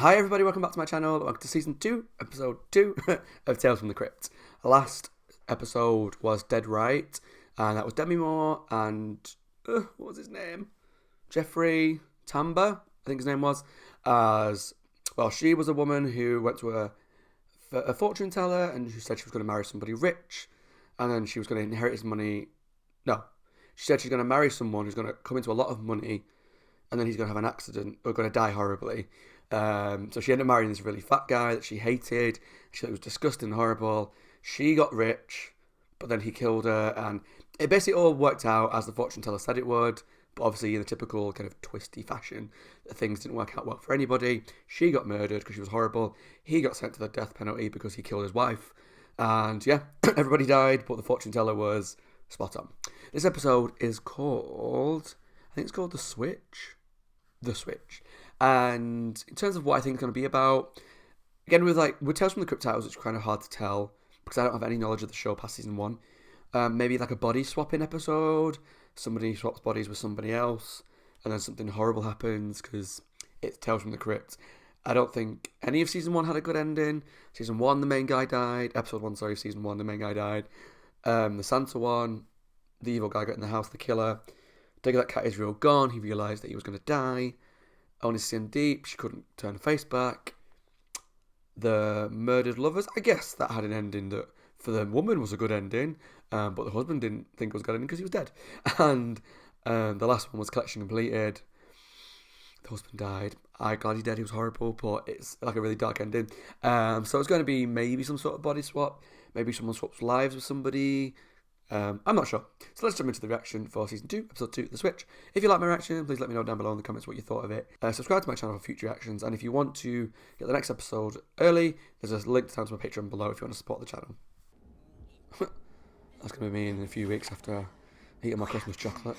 Hi everybody, welcome back to my channel. Welcome to season 2, episode 2 of Tales from the Crypt. The last episode was Dead Right, and that was Demi Moore and, what was his name? Jeffrey Tambor, I think his name was. She was a woman who went to a fortune teller and who said she was going to marry somebody rich, and then she was going to inherit his money. No, she said she's going to marry someone who's going to come into a lot of money, and then he's going to have an accident or going to die horribly. So she ended up marrying this really fat guy that she hated. She thought it was disgusting and horrible. She got rich, but then he killed her, and it basically all worked out as the fortune teller said it would. But obviously, in the typical kind of twisty fashion, things didn't work out well for anybody. She got murdered because she was horrible. He got sent to the death penalty because he killed his wife. And yeah, everybody died, but the fortune teller was spot on. This episode is called, I think it's called The Switch. The Switch. And in terms of what I think it's going to be about, again, with Tales from the Crypt titles, it's kind of hard to tell because I don't have any knowledge of the show past season 1. Maybe like a body swapping episode. Somebody swaps bodies with somebody else, and then something horrible happens because it's Tales from the Crypt. I don't think any of season 1 had a good ending. Season 1, the main guy died. Episode 1, sorry, season 1, the main guy died. The Santa one, the evil guy got in the house, the killer. Digger that cat is real gone. He realised that he was going to die. Only Sin Deep, she couldn't turn her face back. The murdered lovers, I guess that had an ending that for the woman was a good ending, but the husband didn't think it was a good ending because he was dead. And the last one was collection completed. The husband died. I'm glad he died, he was horrible, but it's like a really dark ending. So it's going to be maybe some sort of body swap. Maybe someone swaps lives with somebody. I'm not sure. So let's jump into the reaction for Season 2, Episode 2, The Switch. If you like my reaction, please let me know down below in the comments what you thought of it. Subscribe to my channel for future reactions, and if you want to get the next episode early, there's a link down to my Patreon below if you want to support the channel. That's going to be me in a few weeks after eating my Christmas chocolate.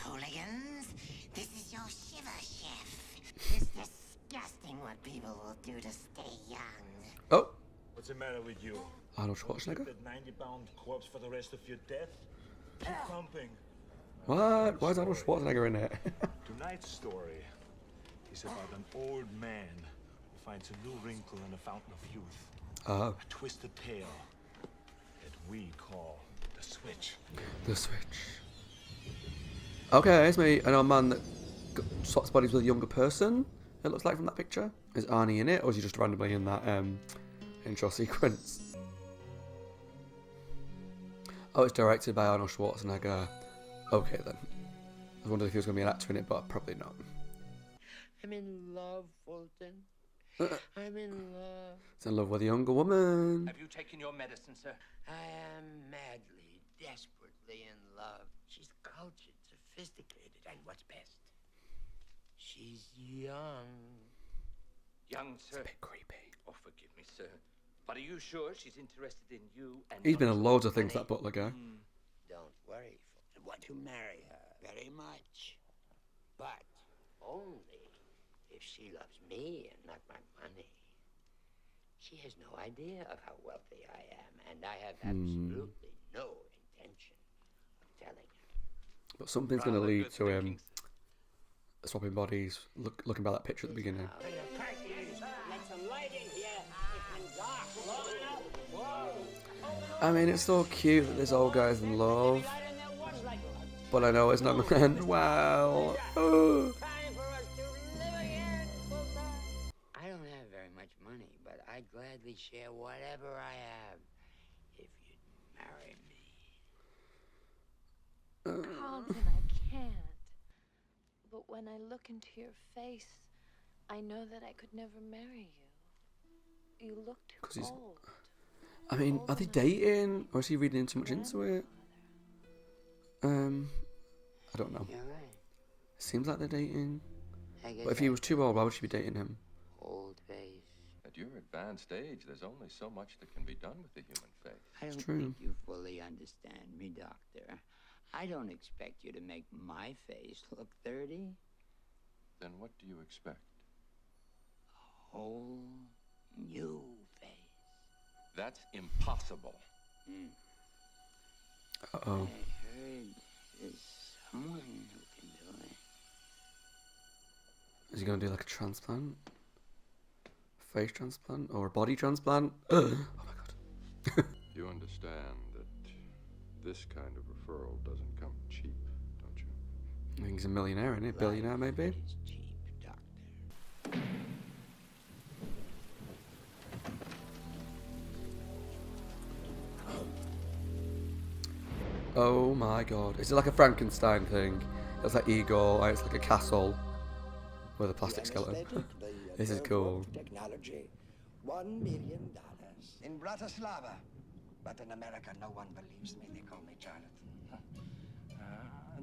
Hooligans, this is your shiver chef. It's disgusting what people will do to stay young. Oh, What's the matter with you? Arnold Schwarzenegger. That 90-pound corpse for the rest of your death? Keep pumping. What? Why is Arnold Schwarzenegger in it? Tonight's story is about an old man who finds a new wrinkle in the fountain of youth. Oh, A twisted tale that we call The Switch. The Switch. Okay, it's me. I know a man that swaps bodies with a younger person. It looks like from that picture. Is Arnie in it, or is he just randomly in that intro sequence? Oh, it's directed by Arnold Schwarzenegger. Okay then. I was wondering if he was going to be an actor in it, but probably not. I'm in love, Fulton. I'm in love. He's in love with a younger woman. Have you taken your medicine, sir? I am madly, desperately in love. She's cultured, sophisticated, and what's best, she's young. Young, sir. It's a bit creepy. Oh, forgive me, sir. But are you sure she's interested in you? And He's been not in your loads of things, money? that butler guy. Don't worry, Fulton. I want to marry her very much, but only if she loves me and not my money. She has no idea of how wealthy I am, and I have absolutely no intention of telling her. But something's going to Rather lead good to him thinking, sir. swapping bodies, looking by that picture at the beginning. I mean, it's so cute that this old guy's in love, but I know it's not going to end well. Oh. I don't have very much money, but I'd gladly share whatever I have if you'd marry me. Carlton, I can't. But when I look into your face, I know that I could never marry you. You look 'Cause too he's- old. I mean, are they dating, or is he reading too much into it? I don't know. You're right. It seems like they're dating. I guess But if he was too old, why would she be dating him? old face. At your advanced age, there's only so much that can be done with the human face. I don't true. think you fully understand me, Doctor. I don't expect you to make my face look 30. Then what do you expect? Whole new face. That's impossible. Uh-oh. I heard there's someone who can do it. Is he going to do like a transplant? face transplant or a body transplant. Oh my god. You understand that this kind of referral doesn't come cheap, don't you? I think he's a millionaire, isn't he? Billionaire, maybe? It's cheap, Doctor. Oh my god. Is it like a Frankenstein thing? It's like Igor, and it's like a castle with a plastic skeleton. This is cool. Technology, $1 million in Bratislava. But in America, no one believes me. They call me Jonathan.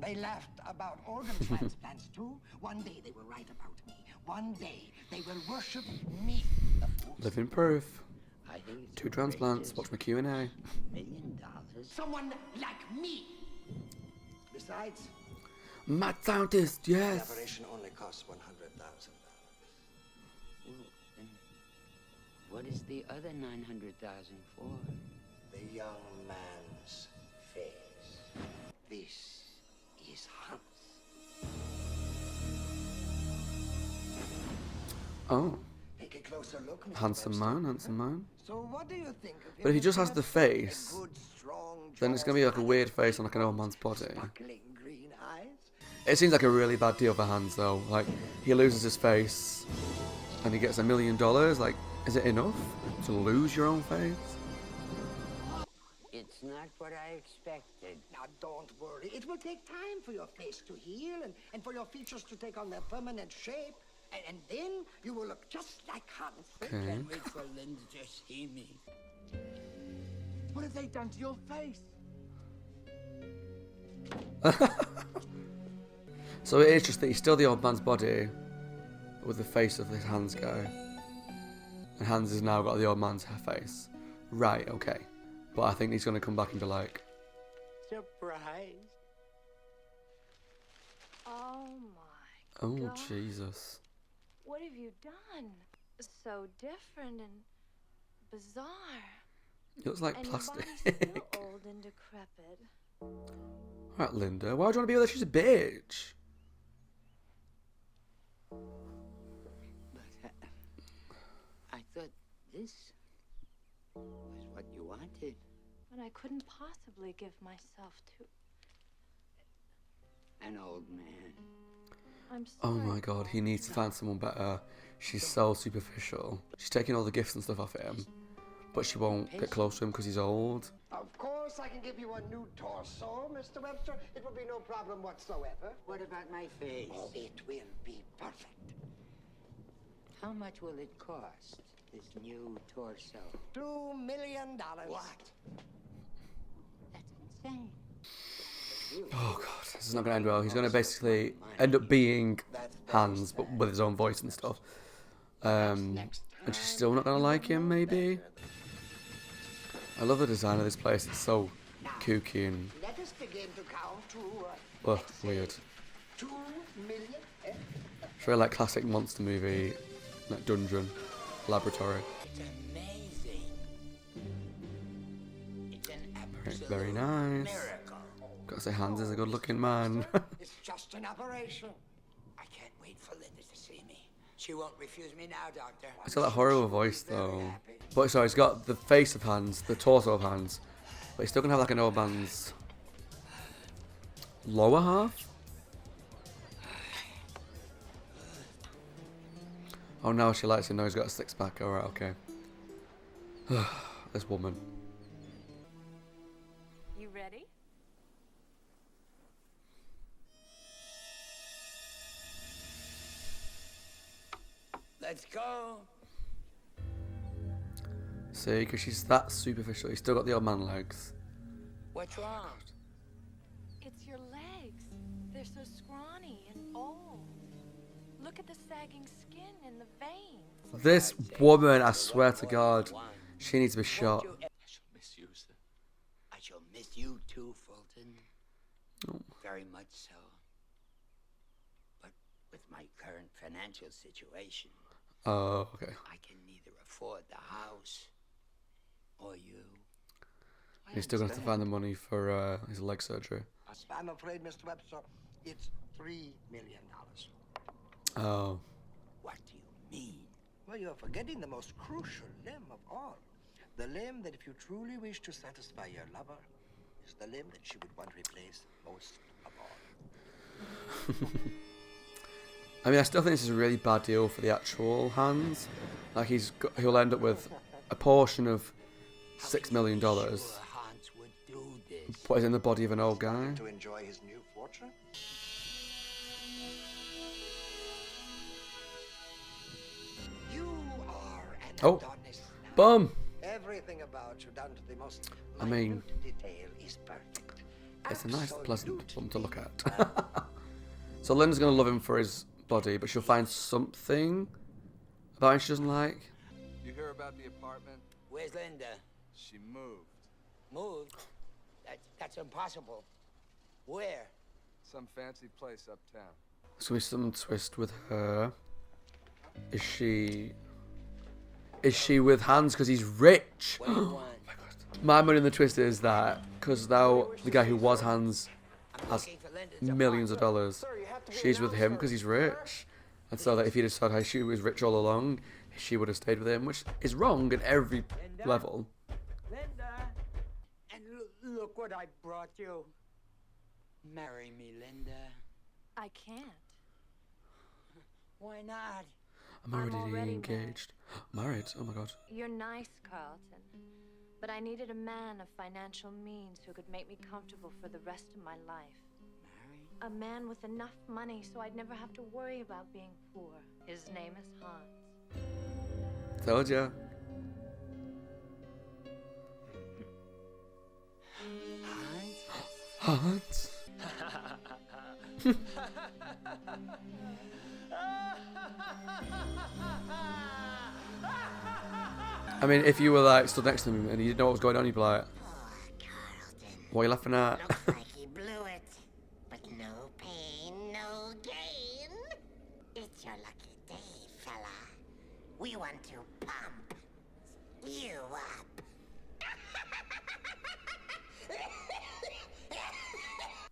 They laughed about organ transplants too. One day they will write about me. One day they will worship me. The fools. Living proof. I think it's 2 transplants. Watch my Q&A. $1 million. Someone like me. Besides, Mad scientist, the yes. operation only costs $100,000. What is the other 900,000 for? The young man's face. This is Hans. Oh, Take a closer look, Mr. handsome Webster. man, handsome man. So what do you think of But if he him, just Mr. has the Webster? face, A good, strong then it's jaw, gonna be like a solid weird face teeth, on like an old man's body. sparkling green eyes. It seems like a really bad deal for Hans though. Like, he loses his face and he gets $1 million. Like, is it enough to lose your own face? It's not what I expected. Now, don't worry. It will take time for your face to heal and for your features to take on their permanent shape. And then you will look just like Hans. Okay. Can't wait for Linda to see me. What have they done to your face? So it is just that he's still the old man's body, but with the face of this Hans guy. And Hans has now got the old man's face. Right, okay. But I think he's going to come back and be like, Surprise. Oh my oh, God. Jesus. What have you done? So different and bizarre. He looks like And plastic. your body's still old and decrepit. Alright, Linda, why do you want to be with her? She's a bitch. But I thought this was what you wanted. But I couldn't possibly give myself to. An old man. I'm sorry. Oh my god, he needs to find someone better. She's so superficial. She's taking all the gifts and stuff off him, but she won't get close to him because he's old. Of course, I can give you a new torso, Mr. Webster. It will be no problem whatsoever. What about my face? Oh, it will be perfect. How much will it cost, this new torso? $2 million. What? That's insane. Oh god, this is not going to end well. He's going to basically end up being Hans, but with his own voice and stuff. And she's still not going to like him, maybe? I love the design of this place. It's so kooky and Let us begin to count to weird. 2 million. It's very like classic monster movie, like dungeon, laboratory. It's amazing. It's an absolute Very nice. miracle. Gotta say, Hans is a good-looking man. It's just an operation. I can't wait for Linda to see me. She won't refuse me now, Doctor. He's got that horrible voice though. But sorry, he's got the face of Hans, the torso of Hans, but he's still gonna have like an old man's lower half. Oh, now she likes him. Now he's got a six-pack. All right, okay. This woman. You ready? Let's go. See, because she's that superficial. He's still got the old man legs. What's wrong? It's your legs. They're so scrawny and old. Look at the sagging skin and the veins. This woman, I swear to God, she needs to be shot. I shall miss you, sir. I shall miss you too, Fulton. Oh. Very much so. But with my current financial situation, Oh, okay. I can neither afford the house or you. He's still going to have to find the money for his leg surgery. I'm afraid, Mr. Webster, it's $3 million. Oh. What do you mean? Well, you're forgetting the most crucial limb of all. The limb that, if you truly wish to satisfy your lover, is the limb that she would want to replace most of all. I mean, I still think this is a really bad deal for the actual Hans. Like, he'll end up with a portion of $6 million, Sure Hans would do this. but it's in the body of an old guy. To enjoy his new fortune? You are an Oh, Adonis now. bum! Everything about you, down to the most I mean, minute detail, is perfect. it's a nice, pleasant Absolutely one to look at. So Linda's going to love him for his body, but she'll find something about him she doesn't like. You hear about the apartment? Where's Linda? She moved. Moved? That's impossible. Where? Some fancy place uptown. There's going to be some twist with her. Is she with Hans because he's rich? What do you want? My money in the twist is that because now the guy who was Hans has millions of dollars, she's with him because he's rich, and so that if he decided how she was rich all along, she would have stayed with him, which is wrong at every level. Linda! And look what I brought you. Marry me, Linda. I can't. Why not? I'm I'm already already engaged. Married? Oh my god. You're nice, Carlton. But I needed a man of financial means who could make me comfortable for the rest of my life. A man with enough money so I'd never have to worry about being poor. His name is Hans. Told ya. Hans? I mean, if you were like stood next to him and you didn't know what was going on, you'd be like, Poor Carlton. what are you laughing at? Looks like he blew it. But no pain, no gain. It's your lucky day, fella. We want to pump you up.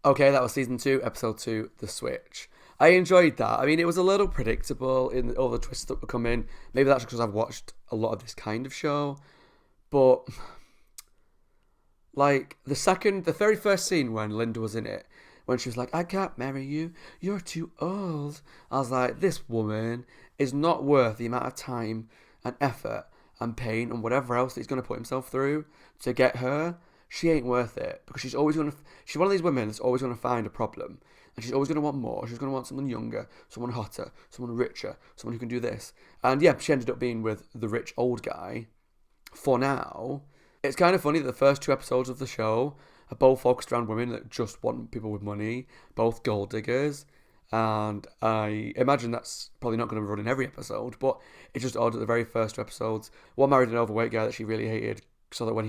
Okay, that was season 2, episode 2, The Switch. I enjoyed that. I mean, it was a little predictable in all the twists that were coming. Maybe that's because I've watched a lot of this kind of show. But, like, the very first scene when Linda was in it, when she was like, I can't marry you, you're too old. I was like, this woman is not worth the amount of time and effort and pain and whatever else that he's going to put himself through to get her. She ain't worth it, because she's always going to, she's one of these women that's always going to find a problem, and she's always going to want more. She's going to want someone younger, someone hotter, someone richer, someone who can do this. And yeah, she ended up being with the rich old guy for now. It's kind of funny that the first 2 episodes of the show are both focused around women that just want people with money, both gold diggers. And I imagine that's probably not going to run in every episode, but it's just odd that the very first 2 episodes, one married an overweight guy that she really hated, so that when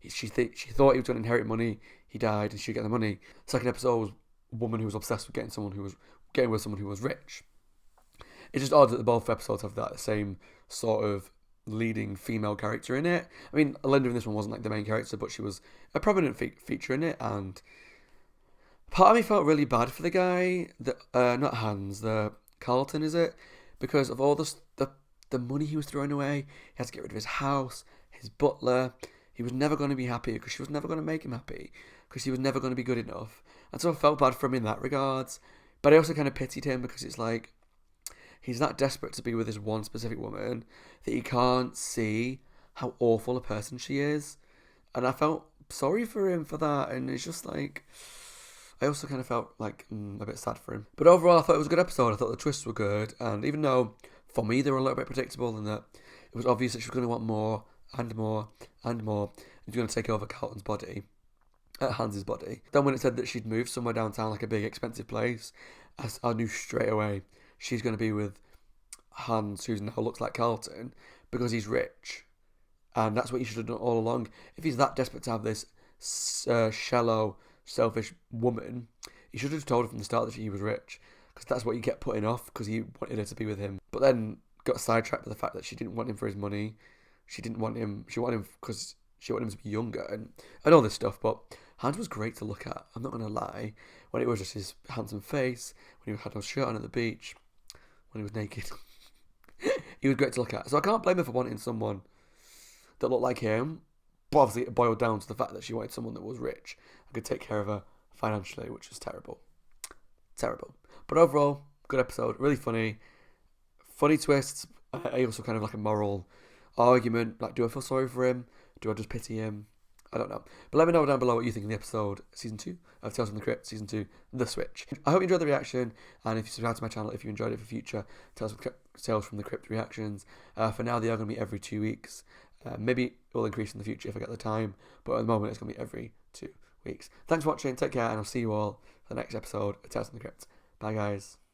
she thought he was going to inherit money, he died and she'd get the money. Second episode was a woman who was obsessed with getting with someone who was rich. It's just odd that both episodes have that same sort of leading female character in it. I mean, Linda in this one wasn't like the main character, but she was a prominent feature in it, and part of me felt really bad for the guy, not Hans, the Carlton, is it? Because of all the money he was throwing away, he had to get rid of his house, his butler. He was never going to be happy because she was never going to make him happy because he was never going to be good enough. And so I felt bad for him in that regards. But I also kind of pitied him because it's like he's that desperate to be with this one specific woman that he can't see how awful a person she is. And I felt sorry for him for that. And it's just like, I also kind of felt like a bit sad for him. But overall, I thought it was a good episode. I thought the twists were good. And even though for me they were a little bit predictable and that it was obvious that she was going to want more and more and more, and she's going to take over Carlton's body, Hans's body. Then when it said that she'd moved somewhere downtown, like a big expensive place, I knew straight away she's going to be with Hans, who now looks like Carlton, because he's rich. And that's what you should have done all along. If he's that desperate to have this shallow, selfish woman, he should have told her from the start that he was rich, because that's what you get putting off, because he wanted her to be with him. But then got sidetracked with the fact that she didn't want him for his money. She wanted him because she wanted him to be younger and all this stuff. But Hans was great to look at, I'm not going to lie. When it was just his handsome face, when he had no shirt on at the beach, when he was naked. he was great to look at. So I can't blame her for wanting someone that looked like him. But obviously it boiled down to the fact that she wanted someone that was rich and could take care of her financially, which is terrible. Terrible. But overall, good episode. Really funny. Funny twists. Also kind of like a moral argument. Like, do I feel sorry for him? Do I just pity him? I don't know. But let me know down below what you think of the episode Season 2 of Tales from the Crypt, Season 2, The Switch. I hope you enjoyed the reaction, and if you subscribe to my channel, if you enjoyed it for future Tales from the Crypt reactions. For now, they are going to be every 2 weeks. Maybe it will increase in the future if I get the time, but at the moment it's going to be every 2 weeks. Thanks for watching, take care, and I'll see you all for the next episode of Tales from the Crypt. Bye guys.